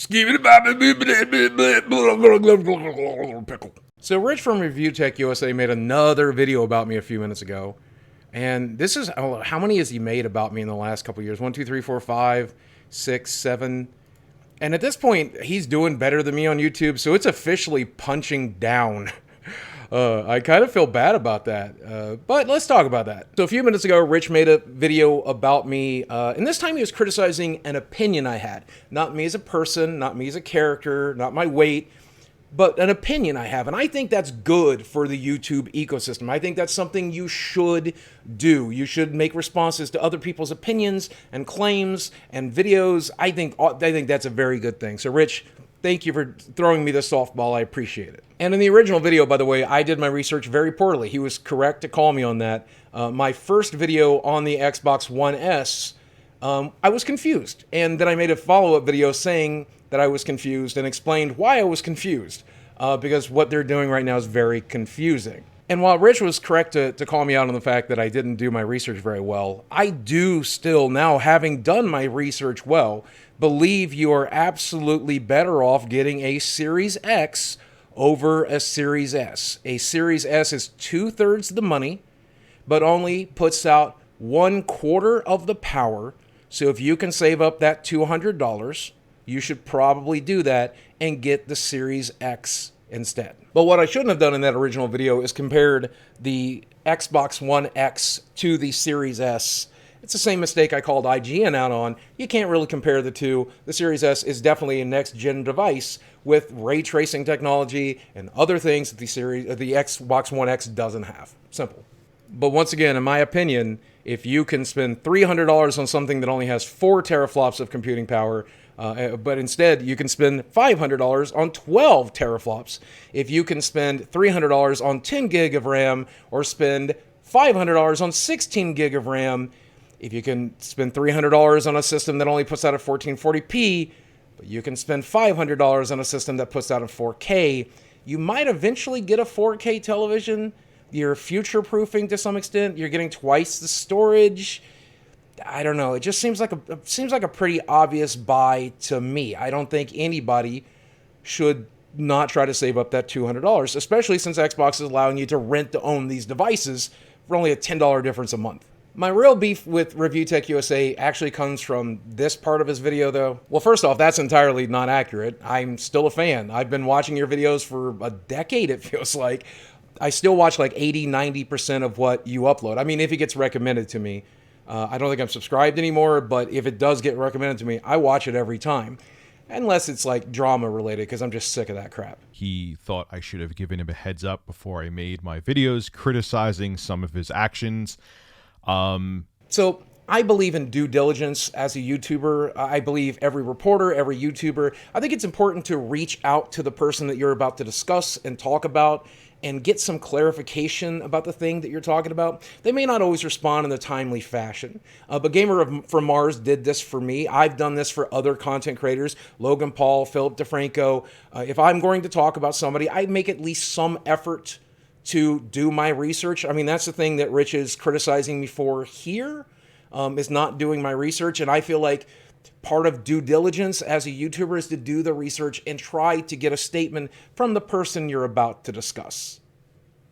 So Rich from ReviewTechUSA made another video about me a few minutes ago. And this is, how many has he made about me in the last couple of years? 1, 2, 3, 4, 5, 6, 7. And at this point, he's doing better than me on YouTube, so it's officially punching down. I kind of feel bad about that, but let's talk about that. So a few minutes ago, Rich made a video about me, and this time he was criticizing an opinion I had. Not me as a person, not me as a character, not my weight, but an opinion I have. And I think that's good for the YouTube ecosystem. I think that's something you should do. You should make responses to other people's opinions and claims and videos. I think that's a very good thing. So Rich, thank you for throwing me the softball. I appreciate it. And in the original video, by the way, I did my research very poorly. He was correct to call me on that. My first video on the Xbox One S, I was confused. And then I made a follow-up video saying that I was confused and explained why I was confused. Because what they're doing right now is very confusing. And while Rich was correct to call me out on the fact that I didn't do my research very well, I do still, now having done my research well, believe you are absolutely better off getting a Series X over a Series S. A Series S is 2/3 the money, but only puts out 1/4 of the power. So if you can save up that $200, you should probably do that and get the Series X instead. But what I shouldn't have done in that original video is compared the Xbox One X to the Series S. It's the same mistake I called IGN out on. You can't really compare the two. The Series S is definitely a next-gen device with ray tracing technology and other things that the Xbox One X doesn't have. Simple. But once again, in my opinion, if you can spend $300 on something that only has 4 teraflops of computing power, but instead you can spend $500 on 12 teraflops, if you can spend $300 on 10 gig of RAM or spend $500 on 16 gig of RAM, if you can spend $300 on a system that only puts out a 1440p, but you can spend $500 on a system that puts out a 4K, you might eventually get a 4K television. You're future-proofing to some extent. You're getting twice the storage. I don't know. It just seems like a pretty obvious buy to me. I don't think anybody should not try to save up that $200, especially since Xbox is allowing you to rent to own these devices for only a $10 difference a month. My real beef with ReviewTechUSA actually comes from this part of his video, though. Well, first off, that's entirely not accurate. I'm still a fan. I've been watching your videos for a decade, it feels like. I still watch like 80-90% of what you upload. I mean, if it gets recommended to me. I don't think I'm subscribed anymore, but if it does get recommended to me, I watch it every time. Unless it's like drama related, because I'm just sick of that crap. He thought I should have given him a heads up before I made my videos criticizing some of his actions. So I believe in due diligence as a YouTuber. I believe every reporter, every YouTuber, I think it's important to reach out to the person that you're about to discuss and talk about and get some clarification about the thing that you're talking about. They may not always respond in a timely fashion, but Gamer from Mars did this for me. I've done this for other content creators, Logan Paul, Philip DeFranco. If I'm going to talk about somebody, I make at least some effort to do my research. I mean, that's the thing that Rich is criticizing me for here, is not doing my research. And I feel like part of due diligence as a YouTuber is to do the research and try to get a statement from the person you're about to discuss.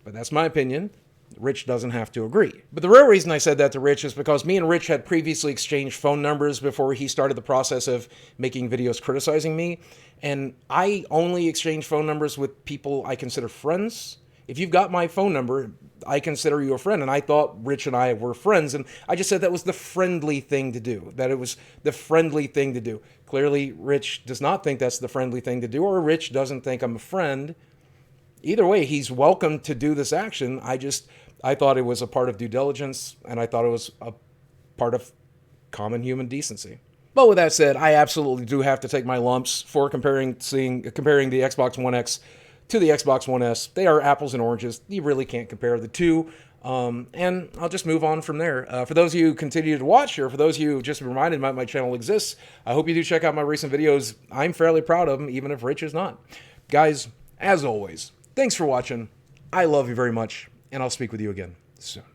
But that's my opinion. Rich doesn't have to agree. But the real reason I said that to Rich is because me and Rich had previously exchanged phone numbers before he started the process of making videos criticizing me. And I only exchange phone numbers with people I consider friends. If you've got my phone number, I consider you a friend. And I thought Rich and I were friends. And I just said that was the friendly thing to do. That it was the friendly thing to do. Clearly, Rich does not think that's the friendly thing to do. Or Rich doesn't think I'm a friend. Either way, he's welcome to do this action. I thought it was a part of due diligence. And I thought it was a part of common human decency. But with that said, I absolutely do have to take my lumps for comparing the Xbox One X to the Xbox One S. They are apples and oranges. You really can't compare the two. And I'll just move on from there. For those of you who continue to watch, or for those of you who just reminded my channel exists, I hope you do check out my recent videos. I'm fairly proud of them, even if Rich is not. Guys, as always, thanks for watching. I love you very much, and I'll speak with you again soon.